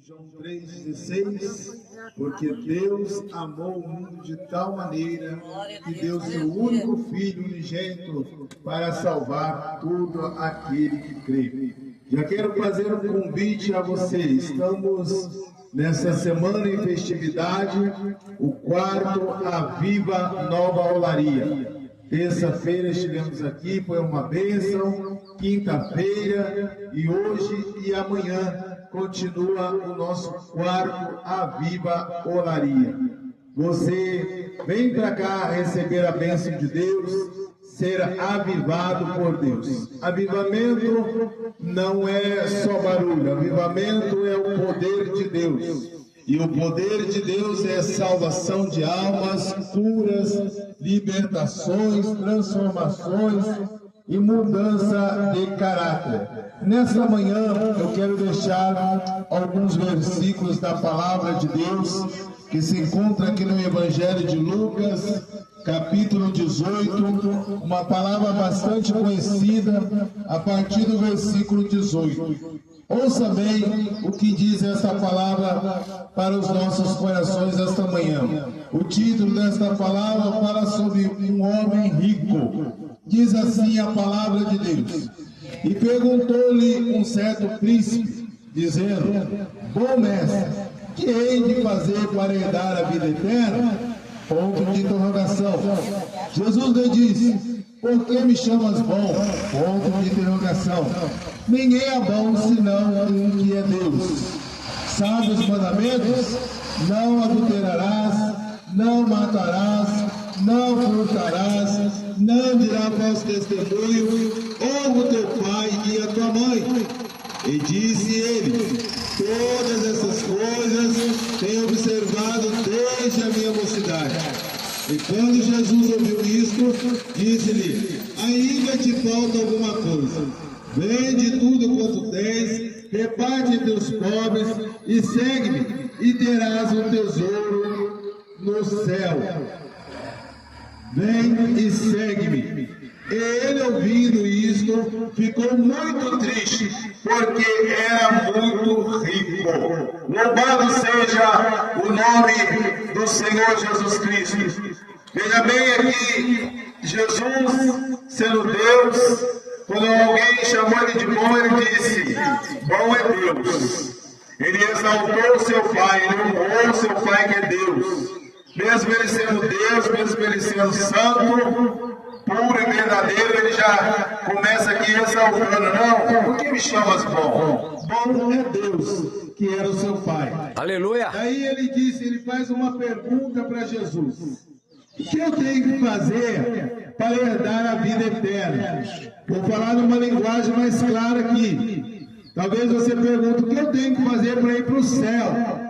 João 3,16, porque Deus amou o mundo de tal maneira que deu seu único Filho unigênito para salvar todo aquele que crê. Já quero fazer um convite a você. Estamos nessa semana em festividade, o quarto Aviva Nova Olaria. Terça-feira estivemos aqui, foi uma bênção. Quinta-feira e hoje e amanhã continua o nosso quarto Aviva Olaria. Você vem para cá receber a bênção de Deus, ser avivado por Deus. Avivamento não é só barulho, avivamento é o poder de Deus. E o poder de Deus é salvação de almas, curas, libertações, transformações e mudança de caráter. Nessa manhã eu quero deixar alguns versículos da palavra de Deus que se encontra aqui no Evangelho de Lucas, capítulo 18, uma palavra bastante conhecida a partir do versículo 18. Ouça bem o que diz esta palavra para os nossos corações esta manhã. O título desta palavra fala sobre um homem rico. Diz assim a palavra de Deus. E perguntou-lhe um certo príncipe, dizendo: Bom mestre, que hei de fazer para herdar a vida eterna? Ponto de interrogação. Jesus lhe disse: Por que me chamas bom? Ponto de interrogação. Ninguém é bom senão um que é Deus. Sabe os mandamentos? Não adulterarás, não matarás, não furtarás, não dirás falso testemunho, honra o teu pai e a tua mãe. E disse ele: Todas essas coisas tenho observado desde a minha mocidade. E quando Jesus ouviu isto, disse-lhe: Ainda te falta alguma coisa. Vende tudo quanto tens, reparte entre os pobres e segue-me, e terás um tesouro no céu. Vem e segue-me. E ele, ouvindo isto, ficou muito triste, porque era muito rico. Louvado seja o nome do Senhor Jesus Cristo. Veja bem aqui, Jesus, sendo Deus, quando alguém chamou ele de bom, ele disse: Bom é Deus. Ele exaltou seu Pai, ele honrou seu Pai que é Deus. Mesmo ele sendo Deus, mesmo ele sendo santo, puro e verdadeiro, ele já começa aqui exaltando: Não, por que me chamas bom? Bom é Deus, que era o seu Pai. Aleluia! Aí ele faz uma pergunta para Jesus: O que eu tenho que fazer para herdar a vida eterna? Vou falar numa linguagem mais clara aqui. Talvez você pergunte: O que eu tenho que fazer para ir para o céu?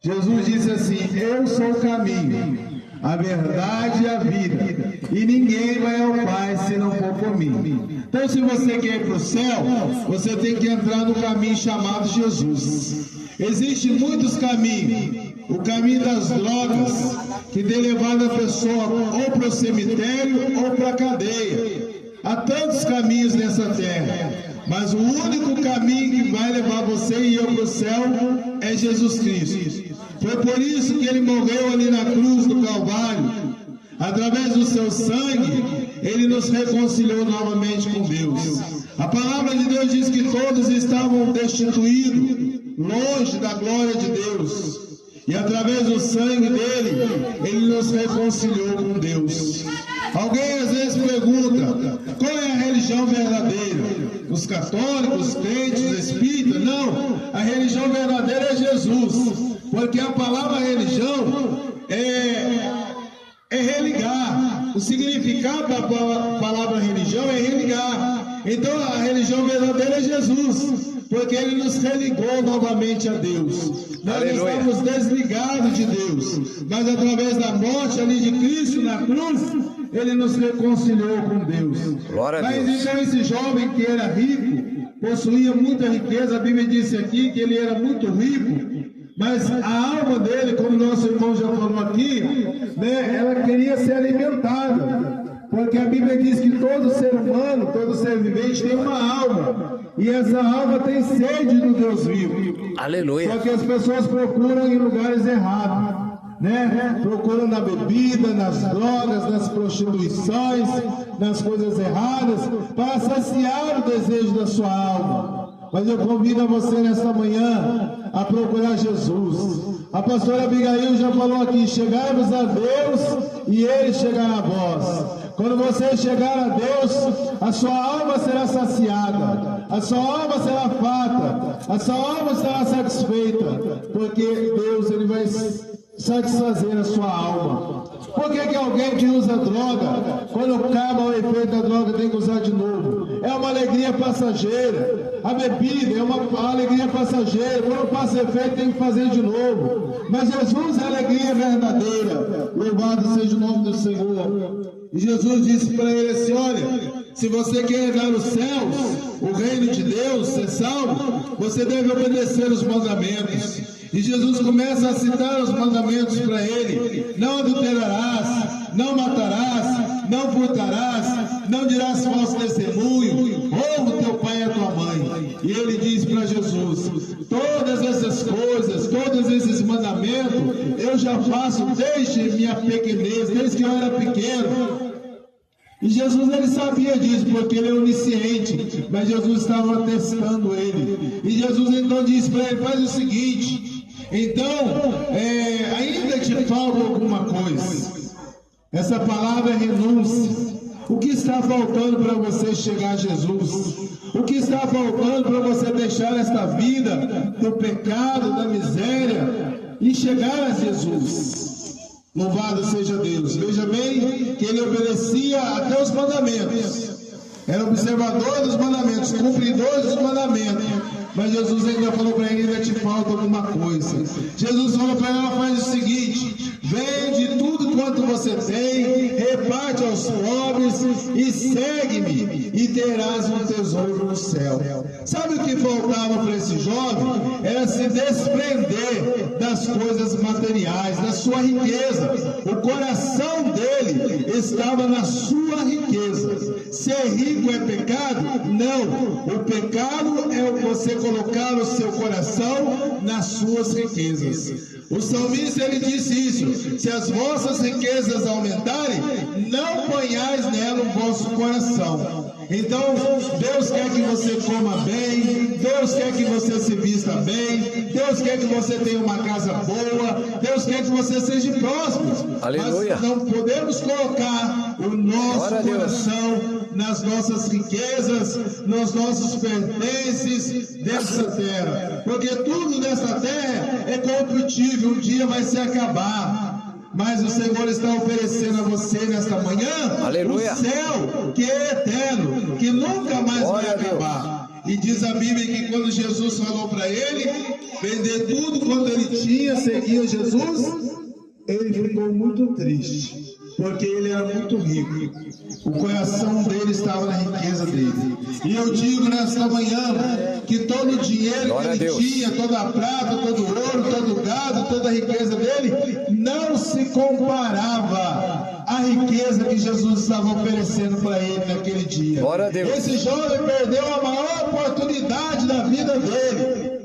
Jesus disse assim: Eu sou o caminho, a verdade e a vida, e ninguém vai ao Pai se não for por mim. Então, se você quer ir para o céu, você tem que entrar no caminho chamado Jesus. Existem muitos caminhos. O caminho das drogas, que tem levado a pessoa ou para o cemitério ou para a cadeia. Há tantos caminhos nessa terra, mas o único caminho que vai levar você e eu para o céu é Jesus Cristo. Foi por isso que ele morreu ali na cruz do Calvário. Através do seu sangue, ele nos reconciliou novamente com Deus. A palavra de Deus diz que todos estavam destituídos, longe da glória de Deus. E através do sangue dele, ele nos reconciliou com Deus. Alguém às vezes pergunta: qual é a religião verdadeira? Os católicos, os crentes, os espíritas? Não, a religião verdadeira é Jesus. Porque a palavra religião é religar. O significado da palavra religião é religar. Então a religião verdadeira é Jesus, porque ele nos religou novamente a Deus. Nós estamos desligados de Deus, mas através da morte ali de Cristo na cruz, ele nos reconciliou com Deus. Glória a Deus. Mas então esse jovem que era rico, possuía muita riqueza, a Bíblia disse aqui que ele era muito rico, mas a alma dele, como nosso irmão já falou aqui, né, ela queria ser alimentada. Porque a Bíblia diz que todo ser humano, todo ser vivente tem uma alma. E essa alma tem sede do Deus vivo. Aleluia. Só que as pessoas procuram em lugares errados, né? Procuram na bebida, nas drogas, nas prostituições, nas coisas erradas, para saciar o desejo da sua alma. Mas eu convido a você nesta manhã a procurar Jesus. A pastora Abigail já falou aqui: chegai-vos a Deus e Ele chegará a vós. Quando você chegar a Deus, a sua alma será saciada, a sua alma será farta, a sua alma será satisfeita, porque Deus, Ele vai satisfazer a sua alma. Por que alguém que usa droga, quando acaba o efeito da droga, tem que usar de novo? É uma alegria passageira. A bebida é uma alegria passageira. Quando passa efeito, tem que fazer de novo. Mas Jesus é a alegria verdadeira. Louvado seja o nome do Senhor. E Jesus disse para ele assim: olha, se você quer herdar os céus, o reino de Deus, ser salvo, você deve obedecer os mandamentos. E Jesus começa a citar os mandamentos para ele: não adulterarás, não matarás, não furtarás, não dirás falso testemunho, honra o teu pai e a tua mãe. E ele diz para Jesus: todas essas coisas, todos esses mandamentos, eu já faço desde minha pequenez, desde que eu era pequeno. E Jesus, ele sabia disso, porque ele é onisciente, mas Jesus estava testando ele. E Jesus então disse para ele: faz o seguinte, então, ainda te falta alguma coisa. Essa palavra é renúncia. O que está faltando para você chegar a Jesus? O que está faltando para você deixar esta vida do pecado, da miséria e chegar a Jesus? Louvado seja Deus. Veja bem que ele obedecia até os mandamentos. Era observador dos mandamentos, cumpridor dos mandamentos. Mas Jesus ainda falou para ele: ainda te falta alguma coisa. Jesus falou para ela: faz o seguinte, vende tudo quanto você tem, reparte aos pobres e segue-me, e terás um tesouro no céu. Sabe o que faltava para esse jovem? Era se desprender das coisas materiais, da sua riqueza. O coração dele estava na sua riqueza. Ser rico é pecado? Não. O pecado é você colocar o seu coração nas suas riquezas. O salmista, ele disse isso: se as vossas riquezas aumentarem, não ponhais nela o vosso coração. Então, Deus quer que você coma bem, Deus quer que você se vista bem, Deus quer que você tenha uma casa boa, Deus quer que você seja próspero. Aleluia. Mas não podemos colocar o nosso coração nas nossas riquezas, nos nossos pertences dessa terra, porque tudo nessa terra é corruptível, um dia vai se acabar. Mas o Senhor está oferecendo a você nesta manhã, aleluia, o céu que é eterno, que nunca mais vai acabar. E diz a Bíblia que quando Jesus falou para ele vender tudo quando ele tinha, seguia Jesus, ele ficou muito triste, porque ele era muito rico. O coração dele estava na riqueza dele. E eu digo nesta manhã que todo o dinheiro que ele tinha, toda a prata, todo o ouro, todo o gado, toda a riqueza dele, não se comparava à riqueza que Jesus estava oferecendo para ele naquele dia. Esse jovem perdeu a maior oportunidade da vida dele.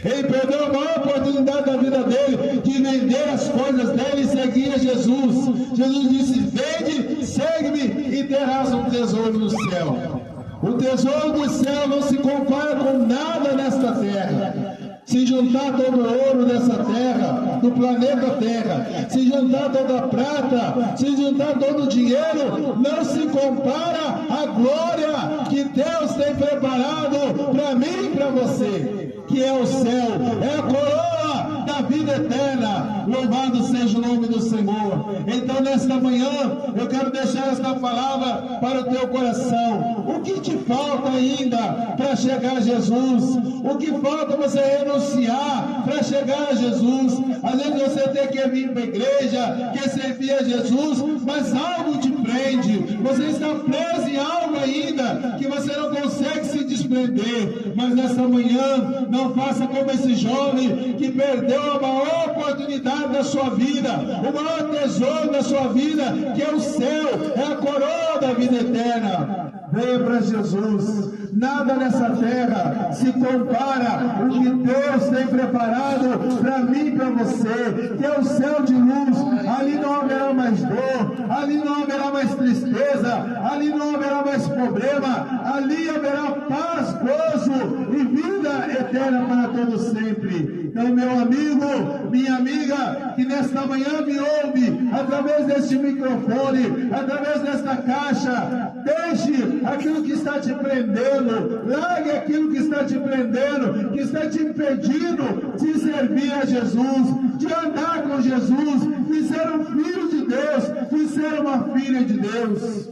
Ele perdeu a maior oportunidade da vida dele de vender as coisas dele e seguir a Jesus. Jesus disse: vende, segue-me e terás um tesouro no céu. O tesouro do céu não se compara com nada nesta terra. Se juntar todo o ouro dessa terra, do planeta Terra, se juntar toda a prata, se juntar todo o dinheiro, não se compara à glória que Deus tem preparado para mim e para você, que é o céu, é a coroa da vida eterna. Louvado seja o nome do Senhor. Então, nesta manhã, eu quero deixar esta palavra para o teu coração. O que te falta ainda para chegar a Jesus? O que falta você renunciar para chegar a Jesus? Às vezes você tem que vir para a igreja, quer servir a Jesus, mas algo te prende. Você está preso em algo ainda que você não consegue se desprender. Mas nessa manhã, não faça como esse jovem que perdeu a maior oportunidade da sua vida, o maior tesouro da sua vida, que é o céu, é a coroa da vida eterna. venha para Jesus. Nada nessa terra se compara o que Deus tem preparado para mim e para você, que é o céu de luz. Ali não haverá mais dor, ali não haverá mais tristeza, ali não haverá mais problema, ali haverá paz, gozo e vida eterna para todos sempre. Então, meu amigo, minha amiga, que nesta manhã me ouve, através deste microfone, através desta caixa, deixe aquilo que está te prendendo, largue aquilo que está te prendendo, que está te impedindo de servir a Jesus, de andar com Jesus, de ser um filho de Deus, de ser uma filha de Deus.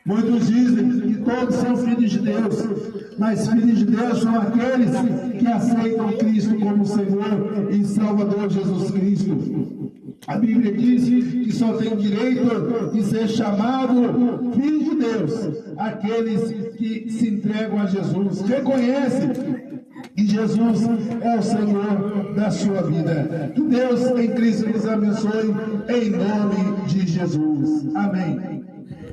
Muitos dizem que todos são filhos de Deus, mas filhos de Deus são aqueles que aceitam Cristo como Senhor e Salvador Jesus Cristo. A Bíblia diz que só tem direito de ser chamado filho de Deus aqueles que se entregam a Jesus, reconhecem que Jesus é o Senhor da sua vida. Que Deus em Cristo nos abençoe, em nome de Jesus. Amém.